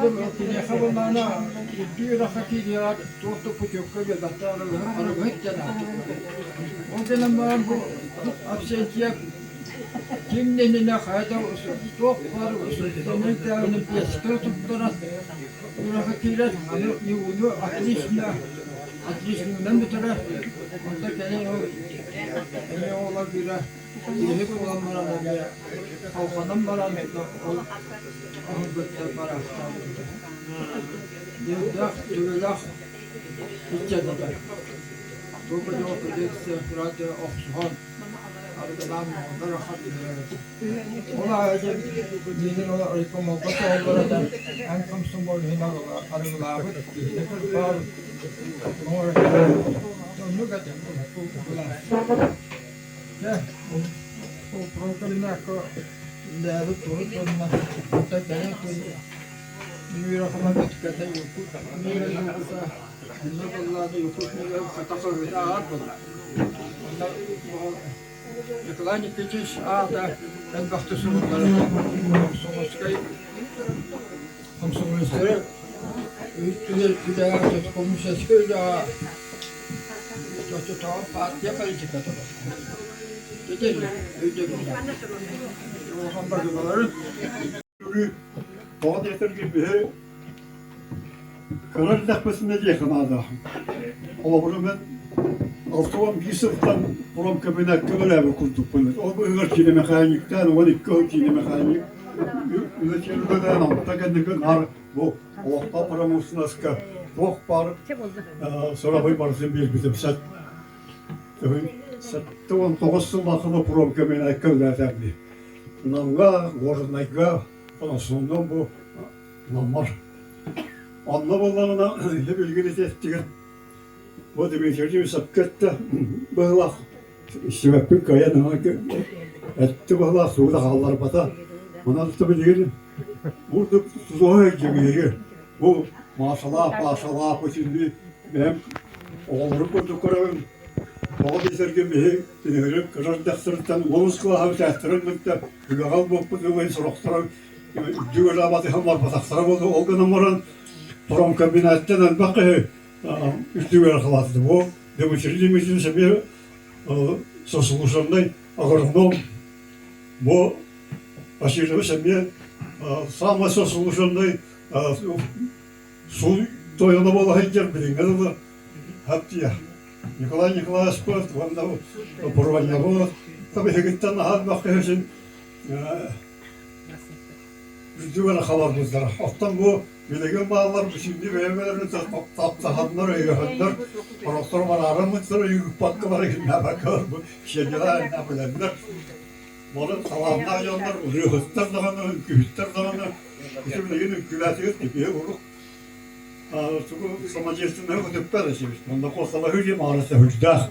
Oğlum yine kabullarına bir rakaki diyor, tortu puçuk koyuyor, hatta araba hiç yana. O dönem bana bu absentiye kimliğine hayda olsun, çok var olsun. Senin devrini bir sıkı tutturan rakakiler yuvunu atlışından bir taraf. Onda kendi oğlan güre, yehip olanlara da bir kalkanın var ahıbıtlar var. Yıldak, tüvelak, içeceğiz de. Topa yok edilse, radyo, oksuhan. Arkadan da rahat ediyoruz. Ola ayrıca bizim ola arıkım olmasa onlara da en kamsın bol hina arıgılar var. Ne kadar var. Orada onu kadar ya o programına ko değerli torunlarına da gelen koy. Bir rakama dikkat yok. Bir yoksa Allah'da yok. Bir kata koyda arpa. Yıkılan geçiş ağda ben baktı sorunları sonuçta komşuları üstüne komşu söyle çok tamam partiye kalacak kadar. Gidelim öyle bir. O hamburgerleri doğal yeter gibi karar dakikasında diye kanalda. Ama bunu ben Altıvan bir sınıftan buram kabine kömürle kurduk bunu. O bu ırkçı mekanikten, o iki mekanik. Üretici böyle anlattı kendine nar bu Allah'ta paramusuna sıkı. Çok par. Sonra bu parası bir bizim set. Sattığım toğusun bakımı buram kabine kömürle tabi. Nanga, gornayga, ondan sonra bu namar. Anlamalarına hep ilgili ettiğin. Bu da bir çocuğum sakkatta bağlak sebepin kayanına etti bağlak suda hallar bata ona tabii değil burada zor gibi bu maşallah bu şimdi ben oğlum kurdu kurabım o bir sergi bir dinlerim karar derslerden Moskva havzasının da güzel bu böyle soruklar diyorlar batı hamlar bataklar oldu o gün amaran program kabinetten bakı üstüne kalktı bu. Demiştiğimizin sebebi sosyolojiden agronom bu aşırı sebebi sama sosyolojiden su toyuna bağlı hediye bilin. Hatta Nikolay Sport vanda porvanya bu. Tabii hekitten hal bakıyorsun. Üstüne haber bizlere. Hatta bu bilegen bağlar şimdi vermelerini taptahanlar öğrenler. Oroslar var aramızda yük patkalara gitmeye bakar bu şeyler ne bilenler. Bunu salamlar yanlar, rühüster dağını, kühüster dağını, şimdi yine küveti gibi olur. Çünkü samaciyetinde ödüp vereceğiz. Bunda kostalar hücum arası hücda.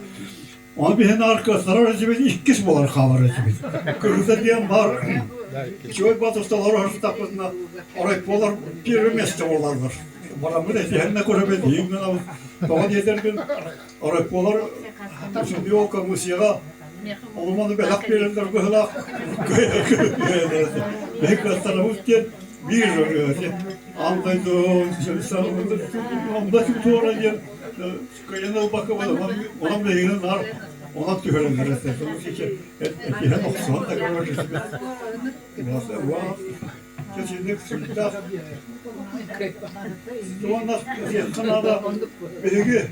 Ama bir hene arkadaşlar aracımız ilk kez bu arka aracımız. Kırıkta diyen var. Çoğu batıstalar arası takımında arayıplar bir mesle olarlar. Bana mı dedi henüz görebildiğim ben daha yeterken arayıplar şimdi o kamusiya olmadı belak verirler belak. Belki tarafı ki bir andaydı onda çok doğru diye kayına bakamadım onun da yine nar ona tüylenler istedim ki yine noksan da görüyoruz nasıl var kesinlikle sıkıntı doğanlar kanada bilgi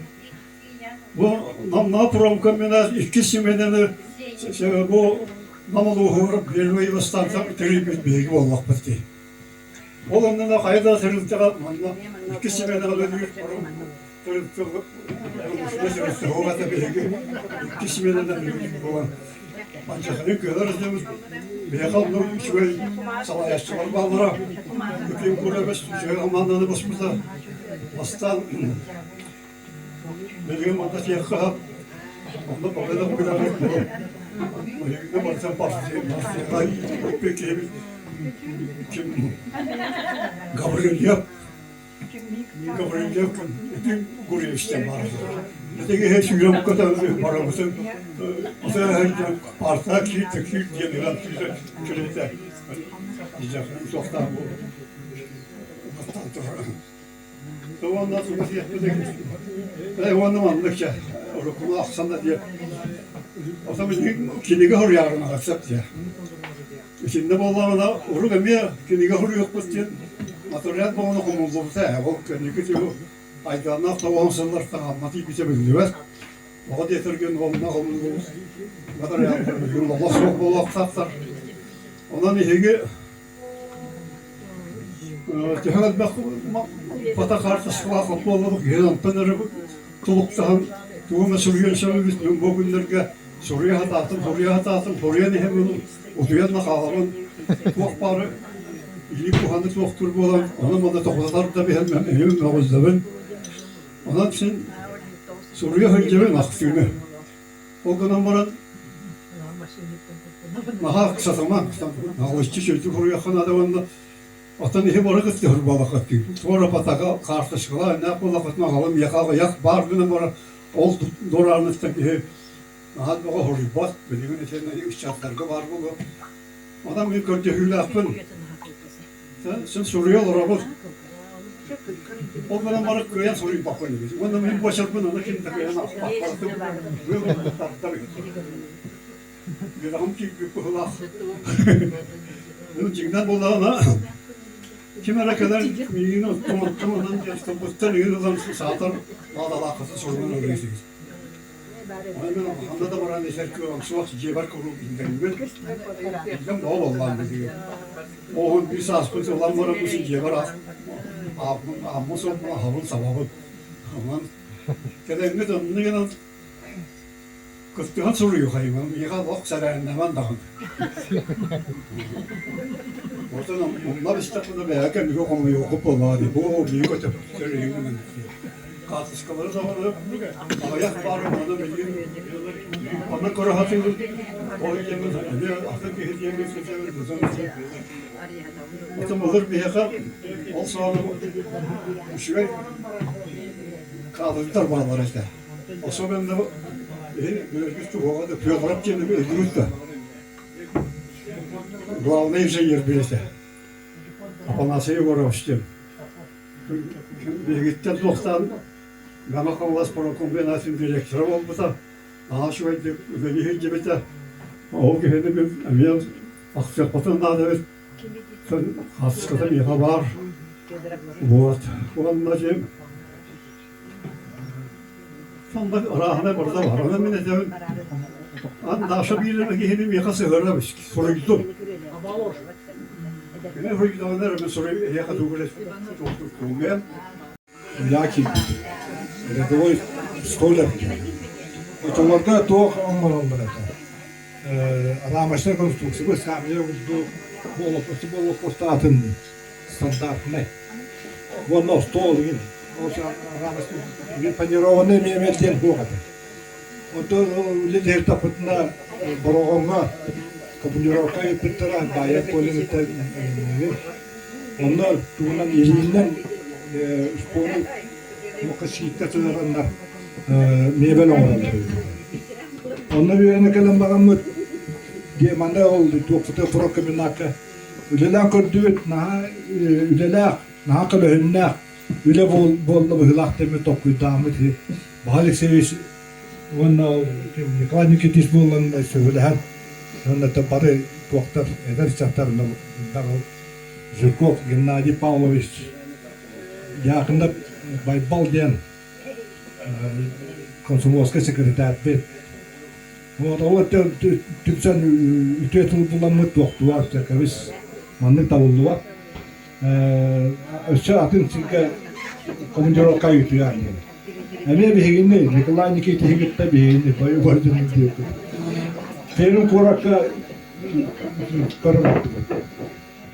bu namna program kombinasyon ikisi meden bu namalı olarak gelmeyi başlatsam bir bilgi olmak peki. Olanlar da hayda sırtlara ikisi meden ödüyor. Mesela hoğata bilgi ikisi meden de olan. Ancak ne kadar izlemiyoruz. Bir kaldım şöyle savaşçılar bağlara. Bütün kurabes şöyle amanları başımıza. Aslan benim orada şey yakha. Onda babada bu kadar yok. Ne varsa bahsediyor. Peki kim Gabriel yap. Gabriel yap. Bütün kuruyor işte var. Dedi hiç yok kadar var mısın? O zaman her parta ki tekil diye bir şöyle diyecekler. Uzaktan bu. Ondan sonra ondan anlıkça okuma aksanda diye. O zaman kinige hor yarına aksak diye. Şimdi vallahi oru gemiye kinige hor yok bu diye. Materyal bu onu kumulduğunda o kinige diyor. Aydanlar tavansınlar tamamladı bize biliyor. O da yetergen olma kumulduğu. Materyal Allah soğuk olak tatlar. Ondan ihege Cehal bak pata karşı sıkıla futbolu gelen pınarı tuluktan tuğuma Suriye şöyle bu günlerde Suriye hatatım Suriye ne hem otuyan nakalamın çok parı İyi bu hanı doktor bu olan onun da toplar da bir hem navuzların onun için Suriye hıncımın aksiyonu o gün varan naha kısa zaman navuzçu çocuk oraya kanada onda Atan ihe bara kıstıyor balık diyor. Sonra pataka karşı çıkıla ne balık atma yakağa yak bar günü bara ol dorarnıstaki nahat bağa hori bas bildiğin içinde üç çatlarga var bu. Adam bir körce hüle yapın. Sen soruyorlar abi. O bana bara köye soruyu bakın. Ondan bir başarpın ona kim takıyor na. Bir adam ki bir kulak. Bunun içinden bulana Kimere kadar yine otomatikman işte bu tane adam saatar bağda alakası sorunlar öğreniyorsunuz. Anda da var ne şarkı var şu vakit cebar kurulu bildiğim ben doğal olan diyor. O bir saat sonra olan var bu şey cebar amma sonra havun sabahı. Aman kadar ne de ne kadar Kıstığın soruyor hayvan. Yıka bak sarayında ben dağın. Ortadan onlar İstanbul'da beyken yok ama yok olmadı. Bu büyük ötebüsleri yönünden. Katıskaları da var. Ayak var orada bildiğin. Ana kara hatırlı. O yemin ne akıl bir hediye mi seçiyor. Otom olur bir yaka. O sonra şöyle kaldıklar bağlar işte. O sonra ben de Güçlü olmadı, Piyotr kendini öldürürdü. Главное же yerbilse. Apanasıyı uğraştım. Birlikte doktan, Mehmet Kavlas Spor Kombinasyon direktörü oldu da, daha şu anda ödeli gibi de, o gibi bir emeğim, aksiyapatın da evet, sen hastalıkta bir haber, bu anlayacağım. Sonunda rahane burada var. Ona minnetim. Andaşa bir yerim yakası hırlamış. Sonra gittim. Ne hırlamış onlar ben sonra yakası böyle çok. Lakin рядовой столер. Отоларда тоқ аммаландар ата. Рамашна конструкция bu скамья было постатын стандартный. Воно стол гин. Панированный мемелтен хугата. Ото лидер тапытна борогонга командировка епиттера бая полимитер. Onlar tuğunan elinden sponu mukasiyette tünerenler meyvel oğlanlar. Onlar bir yana kalan bağımı gemanda oldu. Tuğfıta fırakımınaka. Üleler kördüğüt naha kalahınnak. Üle bolla bıhılak deme tokuydamet. Bahalik seviyesi ona nikladnik etiş bollan söylehen. Ona tabarı tuğaktar eder çahtarına Zürkov Gennadiy Pavlovich yakında Baybal diyen Komsomolska sekreter bet. O tüpsen ütüyetil bulanmı doktuvar çakavis manlı tavulduvar. Öşçe atın çünkü komandirovka yütü yani. Eme bir heginde Nikolay Nikit'i hegitte bir heginde bayu varcını diyor. Ferin Korak'a karımaktı.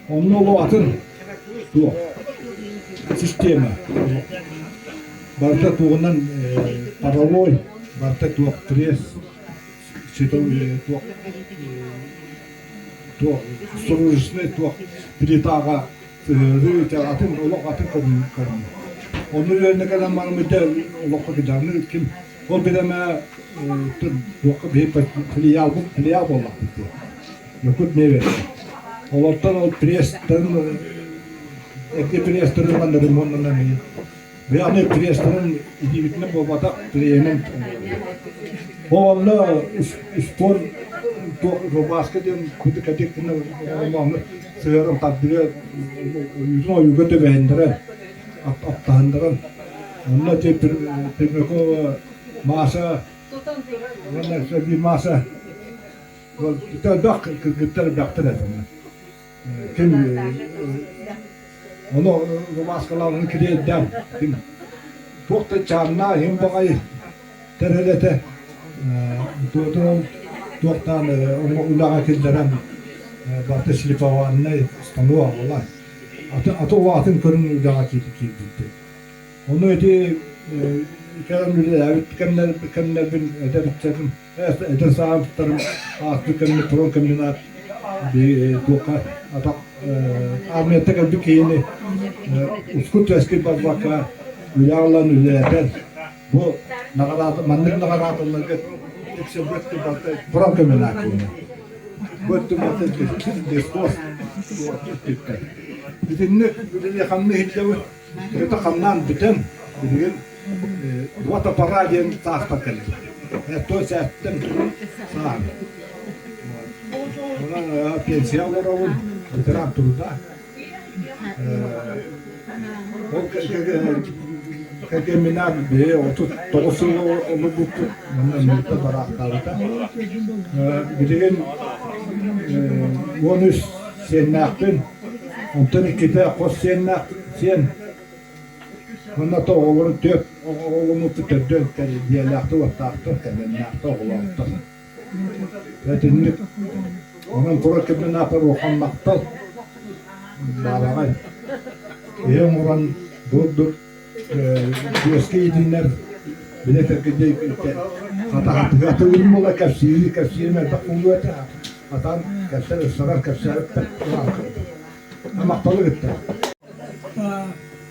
Onun oğlu atın tuğ sistemi. Barta tuğundan paraloy, barta tuğ pres, tuğ soruşne tuğ piritağa rüyte atın olak atın karın. Onun yerine kalan marmite olak giderler kim? O bir deme tuğ bir filial olmak bitti. Yokut meyve. Olardan o presten Eki priesterin anlarım onunla ne? Ve anne priesterin idibitine babadak priyenin. O anla spor basketin kutu katekine olmamı severim takdire yüzün oyuga töbeğindiren aptahandıran. Onunla tepeko masa onunla bir masa kita dak kırgıtlar baktır efendim. Kim onu maskalarını kireyden kim çok çarna hem bakayı terelete doğduğum doktan onu ulağa kildiren batı şilifavanına İstanbul'a olay atı vaatın körün ulağa kildi onu edi kelamları evet bin ederim eder sahiplerim artık kendi pro kombinat bir doka atak armiyete geldi ki yine uskut eski bazbaka uyarlan üyeler bu nagarat mandık nagaratları eksebret ki bazı pro kombinat bu tümete destos bizim ne böyle kanlı hitlevi kita kanlan biten bilgin wata parajen tahta kaldı to setten sağ ona pensiya olalım bitiran turda o kekeminar be otu tosu onu bu bundan baraktarda bilgin bonus senakın ondan kita kos sen Bunda da oğlum dök, oğlumu tutar dök kere diyalekti ve taktır kere nakta oğlaktır. Zaten onun programı ne yapar okanmakta bağlagay. Hem oran dur eski dinler bile tekide kata ürün ola kapsiyeli merdak oluyor ta. Atan kapsiyeli sarar kapsiyeli ama talı gitti.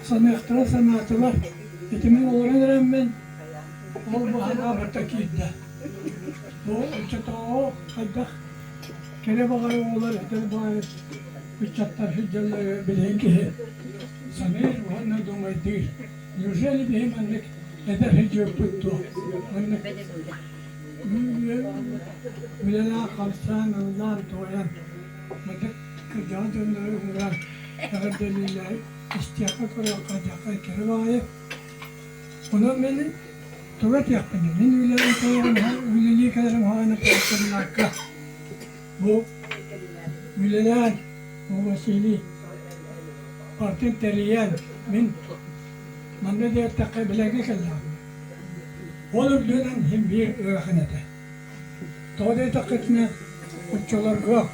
Sanatçılar, etimin olarak ben o bu harabetteki iddia. Bu uçatağı kadar kere bakıyor oğlar, eder bakıyor uçatlar hücceleri bilin ki Samir bu ne dumay değil. Yüzeli bir hemenlik eder hücce tuttu. Mülela kalsan Allah doyan. Medik kırcağı döndürür eğer deliller istiyaka kadar kervaya onun benim tuvalet yaptım. Ben üleliği kadarım hana parçalarla bu üleler bu vasili partin teriyen min manne de takabilege kallar olur dönen hem bir öğrenede doğru takatına uçular yok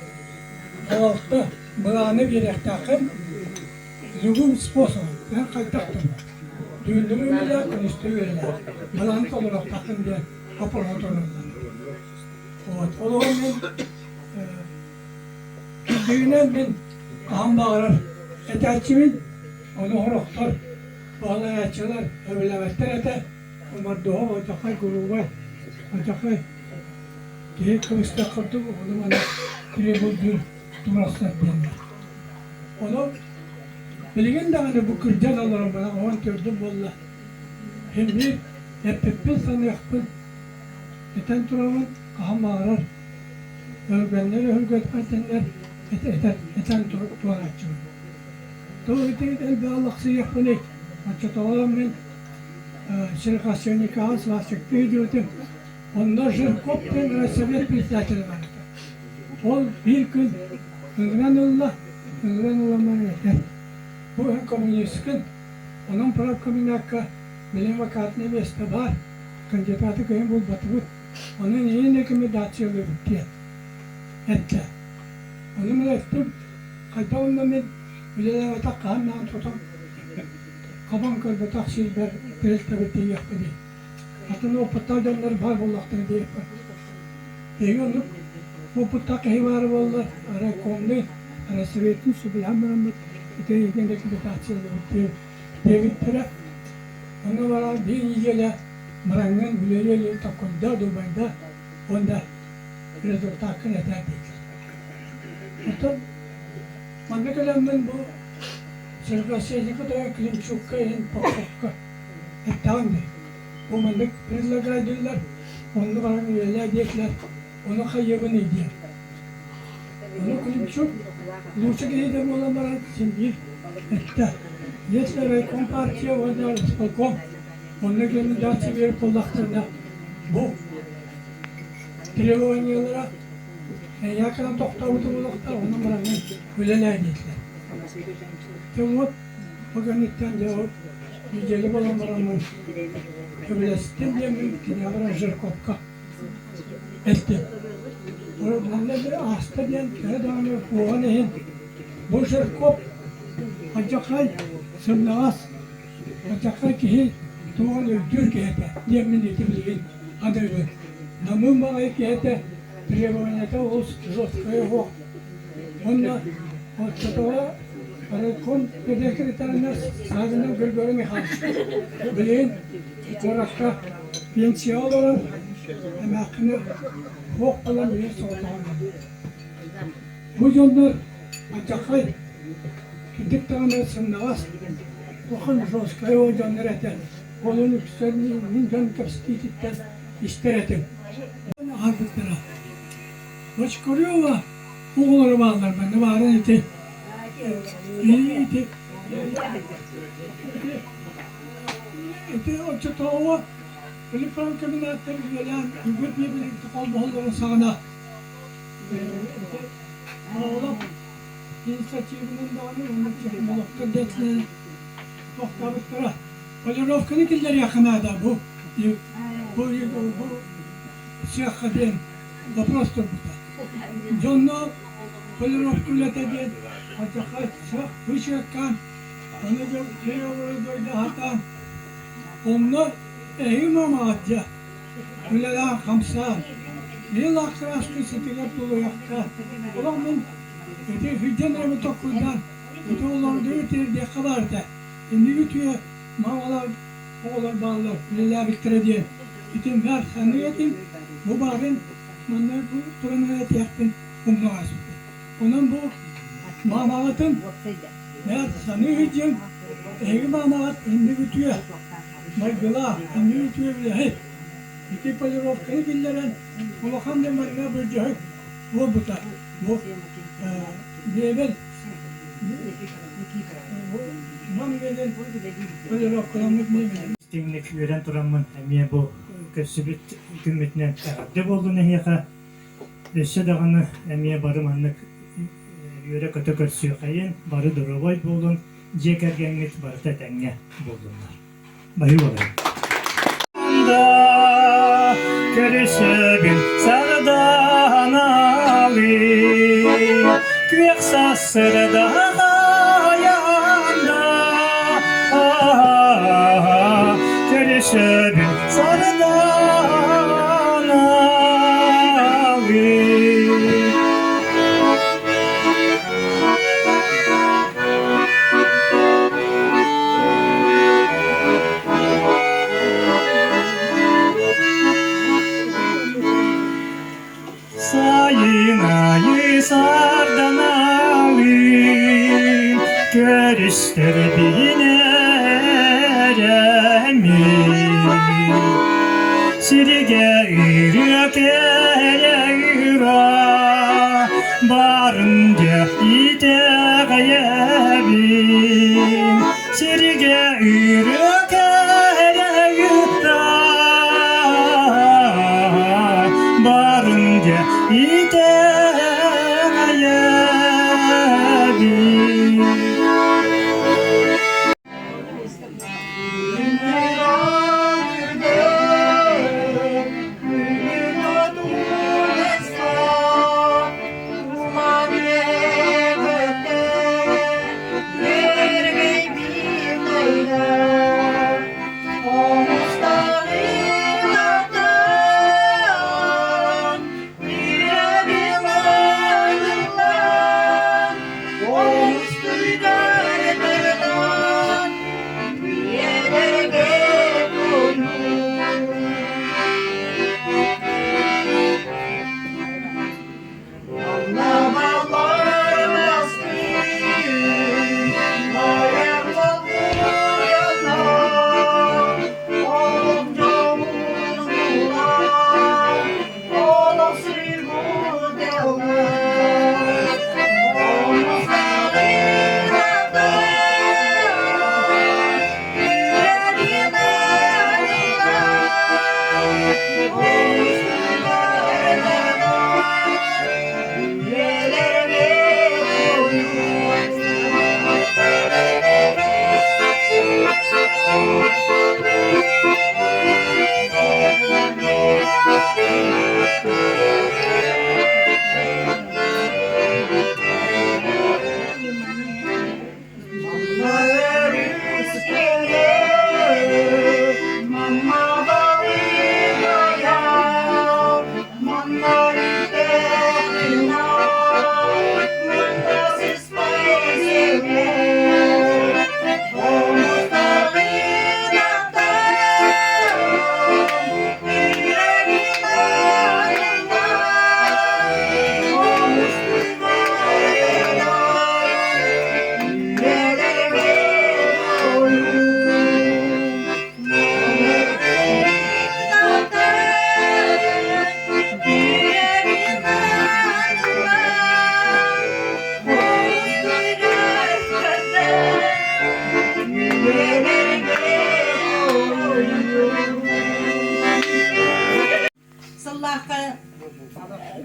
altta bana bir takım Zugum sposo, ben kaytaktım. Düğünlüğümle konuştuğuyla, balant olarak takım diye operatörler. O zaman ben düğüne ben ağam bağırır. Eterçimin onu horoktur. Bağlayıcılar, evlevetler ete. Onlar doğa ocakay grubu, ocakay. Diye kıvısta kırdı, onu bana kire buldu, duraslar diyenler. Onu bilgin de hani bu kırcal olarak bana ovan gördüm valla. Hem bir hep sana yakın. Eten turamın kaham ağrar. Örgenleri örgüt etenler eten turan açıyor. Doğru değil elbe Allah'sı yakın et. Açık oğlan ben şirkasyon nikahı sıvasıktı ediyordum. Ondan sonra kopten resebet bir zaten vardı. Ol bir gün Hıgran Allah yeter. Bu komünistkin, onun programının hakkı bilim vakatine beste var. Kandidatı köyün bul batıbıt. Onun iyi nekimi datsiyonu bitti. Etle. Onu mu ettim? Kayda onunla ben bileler atak kahandan tutam. Kaban kırdı taksirber birlikte bittiği yaptı diye. Hatta o pıttar dönleri var bollaktır diye yapar. Deyiyorduk. Bu pıttak heyvarı bollar. Ara kondu. Ara sevetin sübülhamdülhamdül. İte yedindeki bir taksirde bitti. Devittere. Onu var bir yiyele. Mırangın büleyeli takonda Dubai'da. Onda rezultatını eder değil. Hatta bana gelen ben bu Сыргасыйды кыда климчукка ен покка. Ettağındı. Bu mandık предлагайдылар. Onu bana öyle diyekler. Onu kayyabın ediyor. Onu klipçuk. Lütfü giydim olanlara şimdi. Ette. Yetlere kompartiya var isполком. Onunla gönlü dersi verip kullaktırda. Bu требованиялара yakın toktavıdı bulakta onu bana öyle diyekler. Tümut bugün itten cevap. Yüceli olanlarımın öbülesinden diye mümkün yavra jırkopka ettim. Ben de bir hasta diyen köye dağını boğan ehin. Bu jırkop acakay sımnağız. Acakay ki tuğan öldür kehete. Yemin etimliğin adı öyle. Namın bağı kehete. Trebonete olsun zotkaya hoğ. Onunla o çatoğa kon sekreterler sadece gölgörü hal. Bileyin orakta pensiya olan emeğini hoğ olan bir sorduğum. Bu yollar acakay dik tane sınavas. Bakın Roskaya o canlar eten. Onun yükselinin can kapasitesinden isteretim. Harbitlere. Baş koruyor var. Oğulları bağlar bende bağırın eti. O çatağı böyle Franka'nın atları gelen gümbür diye birlikte kalmalıların sağına ağlam inisiyatifinin dağını onun için molokta detlen tohtabıklara Polirovka'nın killeri yakınada bu siyah kadın vaprostur burada John'la Polirovka'yla dediğin acakay siyah hışıkkan onu böyle hatan onlar ehim ama atya Ülala kamsa yıl aksırasını sitiler dolu yakka olanın hüccenlerimi tokundan öte olan dövütleri diye kabardı şimdi ütüye mamalar oğlar bağlar Ülala biktire diye bütün ver sanıyetim bu bağın bunlar bu turanayet yaktın kumlu asıktı onun bu mamalatın ver sanıyıcın ehim mamalat şimdi ütüye Maygıla, şimdi ütüye bile hep İki Polirovka'yı gilleren Ulakam demerine bölcek bu buta bu diyebil man gelen Polirovka'nın meyveli Stinglik veren turamın emiye bu kösübüt hükümetine takadde oldu nehiyaka Össe dağını emiye barım anlık yöre kötü körsüyor kayın barı duruboy buldun Jek ergenlik barıta tenge buldunlar Bayır olayım Körüsübün sarıdan alayım Kürek sasırda ayağında Körüsübün sarıdan alayım Sayınayı sardan alayım Görüşler biner emin Sirge yürek eyra Barınca ideyebim Sirge yürek eyra Barınca ideyebim Baby,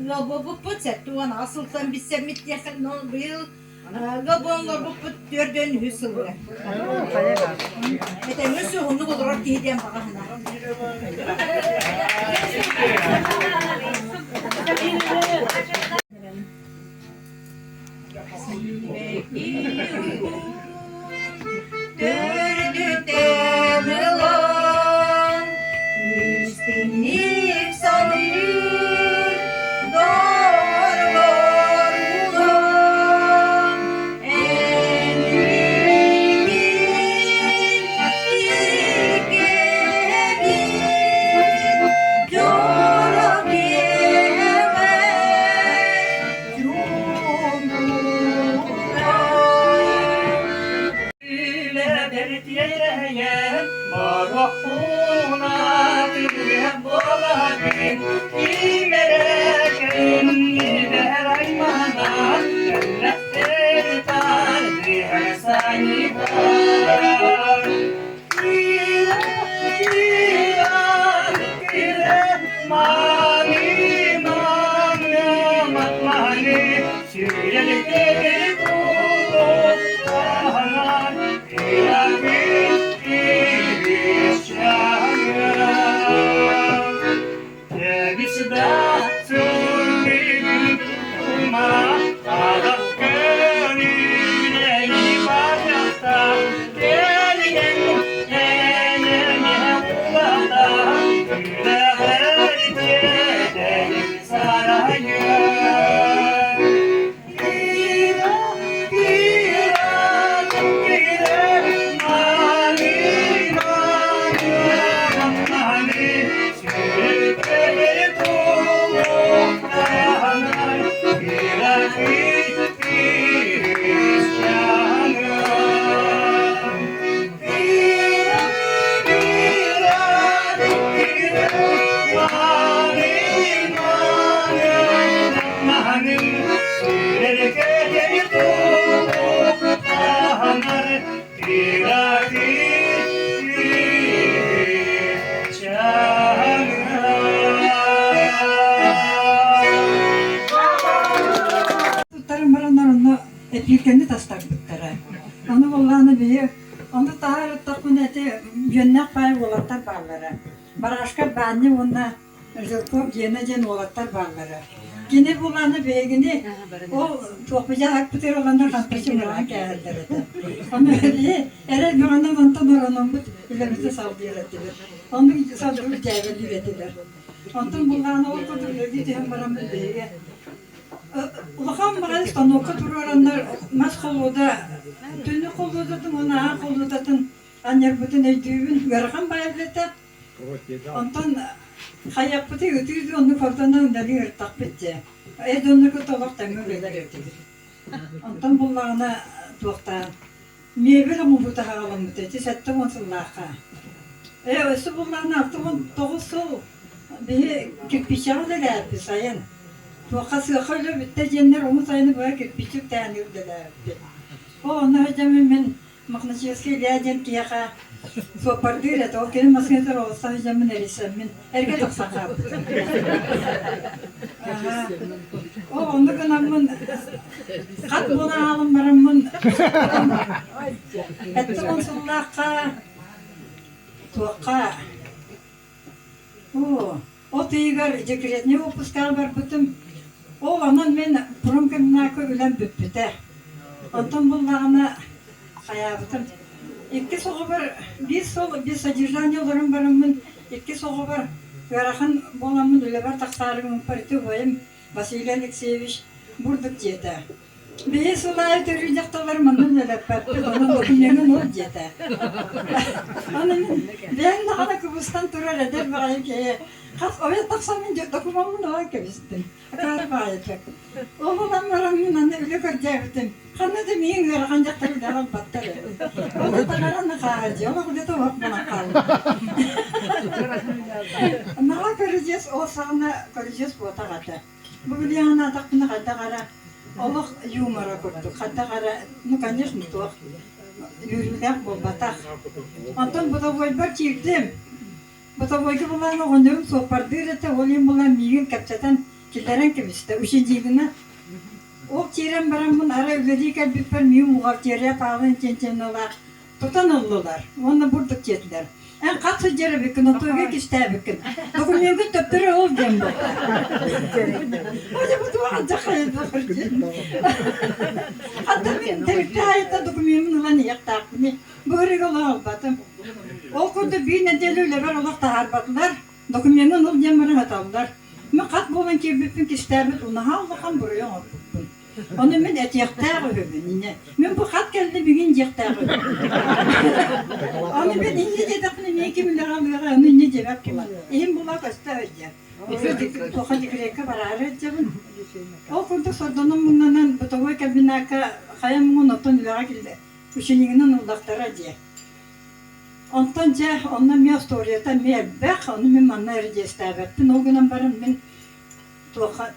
Loboput settuan asıltan bir semit yakın ol bil. Lobon loboput dördön hüsülü. Ete müsü onu kudurar diyeceğim bakana. Dördü demelan üstünlük sanıyor doğrular ulan en büyük gemi coğrafya Epilkendi tastak bittere. Onu kullanı büyü. Onu daha takun eti yönnek pay olatlar bağları. Baraşka bandi onunla zılkop yene olatlar bağları. Yine kullanı büyüğünü o topuca hak biter olanlar kampıcı muran geldirdi. Ama öyle ere bir andan ondan oranın bu ileride saldırdılar. Onu saldırıp cevherli verdiler. Ondan kullanı o kadar öyle hem baramın büyüğü. Ulaqam Mağalistan oku duranlar mas koluda, tünü koludadın, ona koludadın, anyer bütün eydüğün yarıqam bayarlete. Ondan xayak bütün ötüydü, onu kordandan öndeli yırtak bitti. Eydonluku tolak temürler ötüydü. Ondan bunlarına tuğta, meyveli mu bu taha alamı dedi, sette onsullaqa. Ösü bunlarına artık toğuz sol, bir kirpiçağı da geldi sayın. Vakası xeyli bitti cenner onu sayını böyle küçük tanıyordular. O onu hocamın ben mıknatısı ilacın kiyaha sopardılar da o kelim masketler olsa hocamın erisemin erkek aksaka. O onu kanamın kat buna alım baramın etti onsullaka tuqa. O teygar cekretne opuskal var bütün. O aman ben promkemnaka ölen büpüte. Ondan bunlarına hayatım. İki soğuk var, bir sacirdan yollarım varımın, iki soğuk var. Yarağın bolamın öyle var taksarımın pariti koyayım. Vasilya Alekseyeviç burduk jete. Bir sulay törüyecek dolarım onun öyle pariti, onun dokunyanın ol jete. Ben daha kubustan turar eder bakayım ki. Kas öyle taksamın dokumamın ola kebistim. Akar bayacak. Oğlan varamın anne öyle göreceğim. Kanı da miyin ver ancak tabii devam battı. O da karanlık ağacı. Ona kudu da bakmana kaldı. Nala göreceğiz, o sana göreceğiz bu takata. Bu biliyana takını hatta kara. Allah yumara kurdu. Hatta kara, nu конечно tuğ. Yürüler bu batak. Anton bu da boy bir çirdim. Bu da boyki bulan oğlum sopardır ete oğlum bulan miyin kapçatan Killeren kibiste. Uşunciliğine. O tiren baramın ara öldüğü bir permiyum muhaftiye pahalın çençen ola. Tutan oldular. Onu burada kettiler. En katı cere bir gün oturuyor ki işte bir gün. Dokun yenge töptürü ol diyen bu. Hadi bu duvar cakayı bakırcı. Hatta ben tevkte hayatta dokun yemin ulan yaktak beni. Böyle yola albatım. O kurdu bir nedeniyle ver olak da harbatlar. Dokun yemin ol diyen bana hatalılar. Ben kat bolan ki bütün kişiler onu havlakan buraya aldım. Onu ben et yaktağı öbür. Ben bu kat geldi bir gün yaktağı öbür. Onu ben İngilizce takını ne kim bilir alıyor, onu ne cevap kim? İhim bulak hasta ödeyeceğim. Toka dikreka var arayacağım. O kurdu sorduğunun bundan bu tavuk kabinaka hayam bunu notun ilağa geldi. Üşenliğinin ulakları diye. Ondan ondan bir storiyata bir onu ben manna ereceğiz tabi. Ben o günden barın ben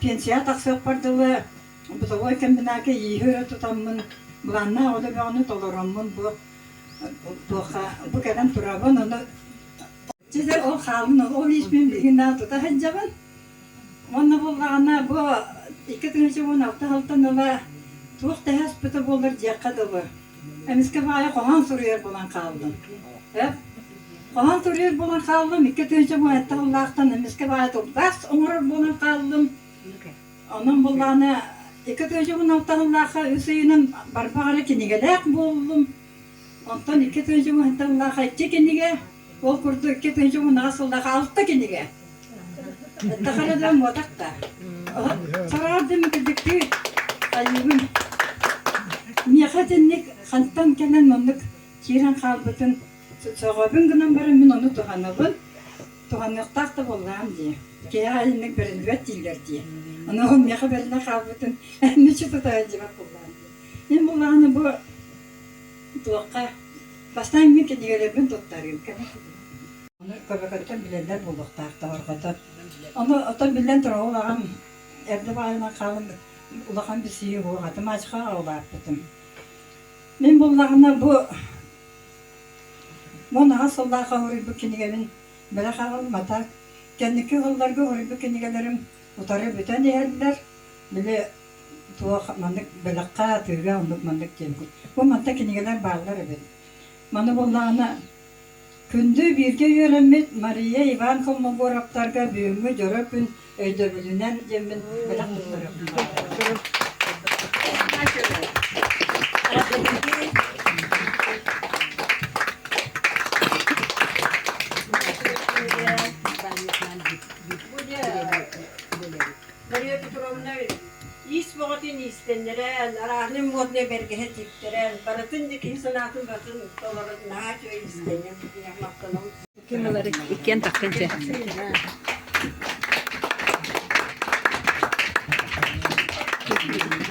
pensiya taksak pardılı. Bu tavuk kabinaka iyi hüre tutamın. Bulanna o da bir onu toluramın bu. Bu kadar turabın onu. Size o halın o ismin bilginden tuta haccaban. Onu bulana bu iki tane bu nokta haltan ola. Tuğ tehas pıtı bulur cekadalı. Emiske baya kohan soruyor bulan kaldım. Hep kohan soruyor bulan kaldım. İki tane bu ette Allah'tan emiske baya bas umur bulan kaldım. Onun bulana iki tane bu nokta Allah'a Hüseyin'in barbara kinigelek buldum. Ondan iki tane bu ette Allah'a içe kinige. O kurdu iki tane bu nasıl da altta kinige. Takaradan bodak da. Sarardım gidikti. Ayıbım. Miyakatinlik kantan kenen onluk kiran kalbıtın. Soğabın gınan barın ben onu tuhanabın. Tuhanlıktak da bollağım diye. Kaya ayınlık birini bet diller diye. Onu o miyaka berine kalbıtın. Nüçü tutayıcı bak bollağım diye. Ben bollağını bu tuğakka bastan yemin ki diyelerimi tuttarıyorum. Onu köpekten bilenler bulduk takta orkata. Onu otan bilen tura olağım. Erde bağına kalın. Ulağım bir suyu bu. Hatım açığa olağım tutum. Ben bollağına bu Mona sollaha hori bu kinigemin bela kalın matar. Kendiki yollarga hori bu kinigelerim utarı bütün yerler. Bile tuğ mandık belakka tırga onduk mandık kemkut. Bu mantık kinigeler bağlar evet. Mana bollağına kündü birge yöremet Maria Ivan kolma boraptarga büyümü göröpün öydöbülünen yemin belak tutlarım. Maria Petrovna, İspoğatin istendiren, arahlim vodne bergehe tiptiren, baratın dikin sanatın batın doların naço istenen, yapmaktanım. Kimler iken takınca.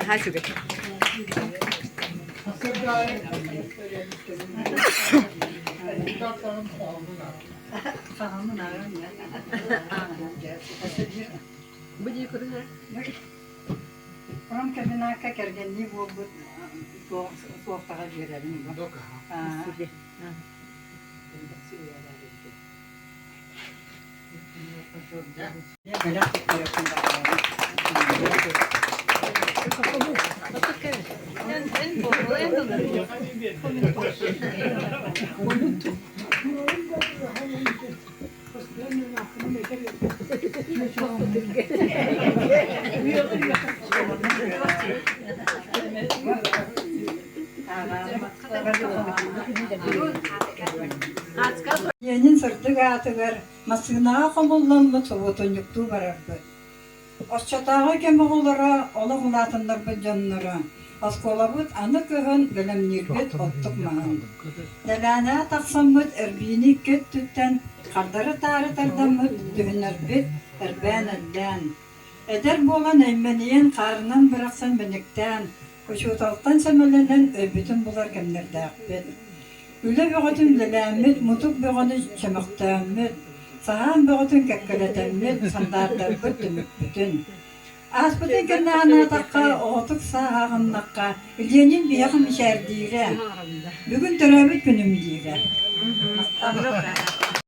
Ha şu be. Bu diye kurun ha. Oram kabinaka kergenliği bu soğuktağa girelim. Belak tutlarım. Yenin sırtı gatıgar, masınağa komullanma soğutun yuktu barardı. Osçatağı kemi olara, ola hulatınlar bu canlara. Askolabut anı köhün bilem nirbet ottuk mağın. Delana taksamut erbini köt tütten, kardarı tarı tardamut dühünler bit erben elden. Eder bolan emmeniyen karından bıraksan benekten, koşutaltan semelenen öbütün bular kemlerde akbet. Üle boğatın lelemit, mutuk boğanı çemaktamit, sahan boğatın kekkeletemit, sandarlar bütümük bütün. Asbıtın kennağına takka, oğutuk sahağınlakka, ilyenin bir yakın işer dire. Bugün törabit günümü dire.